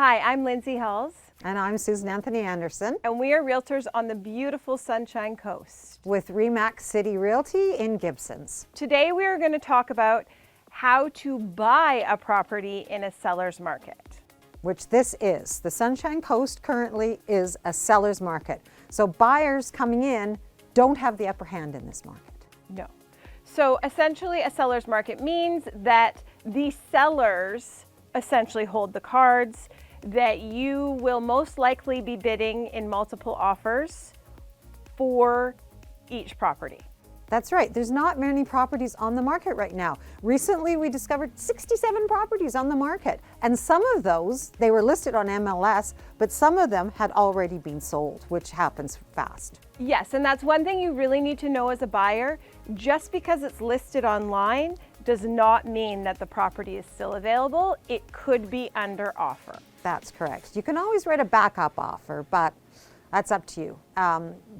Hi, I'm Lindsay Hulls. And I'm Susan Anthony Anderson And we are realtors on the beautiful Sunshine Coast. with Remax City Realty in Gibsons. Today we are going to talk about how to buy a property in a seller's market. Which this is. The Sunshine Coast currently is a seller's market. So buyers coming in don't have the upper hand in this market. No. So essentially a seller's market means that the sellers essentially hold the cards, that you will most likely be bidding in multiple offers for each property. That's right. There's not many properties on the market right now. Recently, we discovered 67 properties on the market. And some of those, they were listed on MLS, but some of them had already been sold, which happens fast. Yes, and that's one thing you really need to know as a buyer. Just because it's listed online does not mean that the property is still available. It could be under offer. That's correct. You can always write a backup offer, but that's up to you.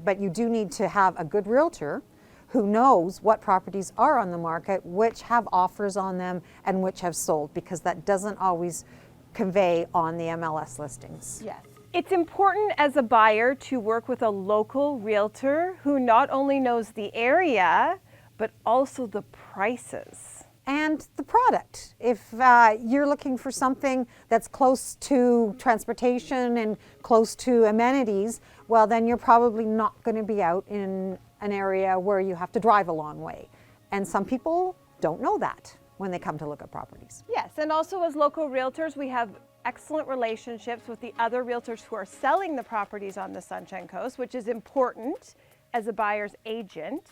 But you do need to have a good realtor who knows what properties are on the market, which have offers on them, and which have sold, because that doesn't always convey on the MLS listings. Yes. It's important as a buyer to work with a local realtor who not only knows the area, but also the prices. And the product. If you're looking for something that's close to transportation and close to amenities, well, then you're probably not going to be out in an area where you have to drive a long way. And some people don't know that when they come to look at properties. Yes, and also as local realtors, we have excellent relationships with the other realtors who are selling the properties on the Sunshine Coast, which is important as a buyer's agent,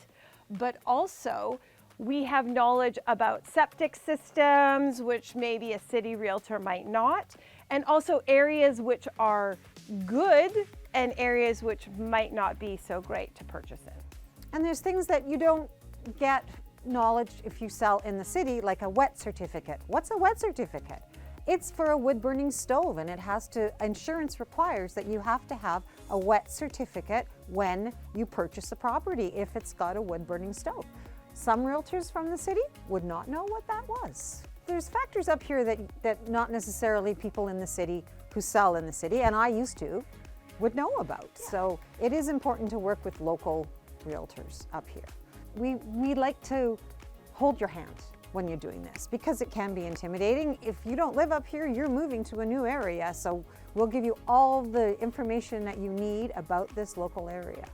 but also we have knowledge about septic systems, which maybe a city realtor might not, and also areas which are good and areas which might not be so great to purchase in. And there's things that you don't get knowledge if you sell in the city, like a wet certificate. What's a wet certificate? It's for a wood burning stove, and insurance requires that you have to have a wet certificate when you purchase a property if it's got a wood burning stove. Some realtors from the city would not know what that was. There's factors up here that not necessarily people in the city who sell in the city, and I used to, would know about. So it is important to work with local realtors up here. We like to hold your hand when you're doing this, because it can be intimidating. If you don't live up here, you're moving to a new area, so we'll give you all the information that you need about this local area.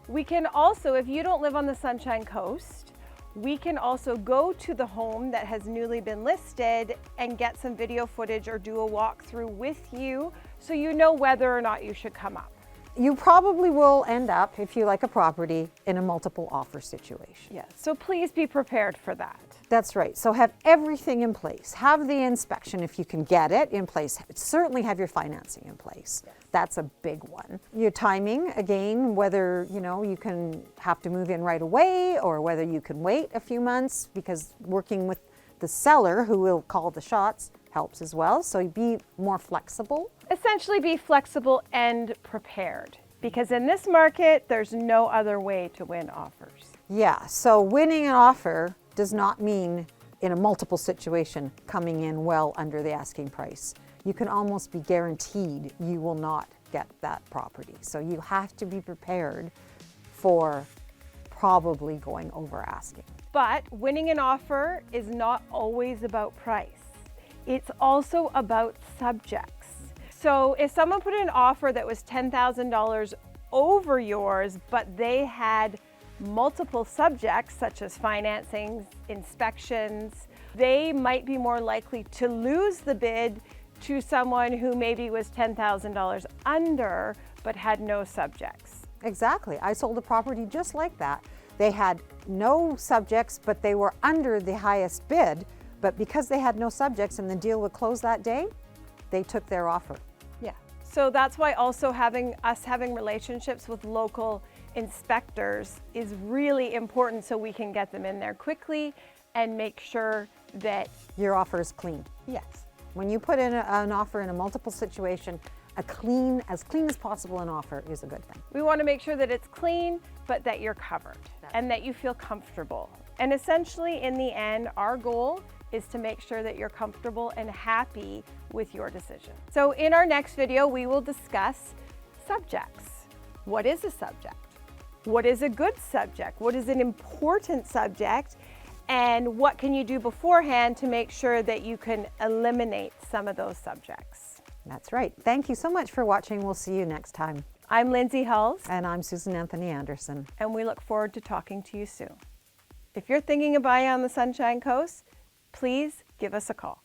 We can also, if you don't live on the Sunshine Coast, we can also go to the home that has newly been listed and get some video footage or do a walkthrough with you so you know whether or not you should come up. You probably will end up, if you like a property, in a multiple offer situation. Yes, so please be prepared for that. That's right. So have everything in place. Have the inspection if you can get it in place. Certainly have your financing in place. Yes. That's a big one. Your timing, again, whether you can have to move in right away or whether you can wait a few months, because working with the seller who will call the shots helps as well. So be more flexible. Essentially be flexible and prepared, because in this market, there's no other way to win offers. Yeah, so winning an offer does not mean in a multiple situation coming in well under the asking price. You can almost be guaranteed you will not get that property. So you have to be prepared for probably going over asking. But winning an offer is not always about price. It's also about subjects. So if someone put in an offer that was $10,000 over yours, but they had multiple subjects such as financing, inspections, they might be more likely to lose the bid to someone who maybe was $10,000 under but had no subjects. Exactly. I sold a property just like that. They had no subjects, but they were under the highest bid, but because they had no subjects and the deal would close that day, they took their offer. Yeah. So that's why also having relationships with local inspectors is really important, so we can get them in there quickly and make sure that your offer is clean. Yes. When you put in an offer in a multiple situation, as clean as possible an offer is a good thing. We want to make sure that it's clean, but that you're covered and that you feel comfortable. And essentially, in the end, our goal is to make sure that you're comfortable and happy with your decision. So in our next video, we will discuss subjects. What is a subject? What is a good subject? What is an important subject? And what can you do beforehand to make sure that you can eliminate some of those subjects? That's right. Thank you so much for watching. We'll see you next time. I'm Lindsay Hulls. And I'm Susan Anthony Anderson. And we look forward to talking to you soon. If you're thinking of buying on the Sunshine Coast, please give us a call.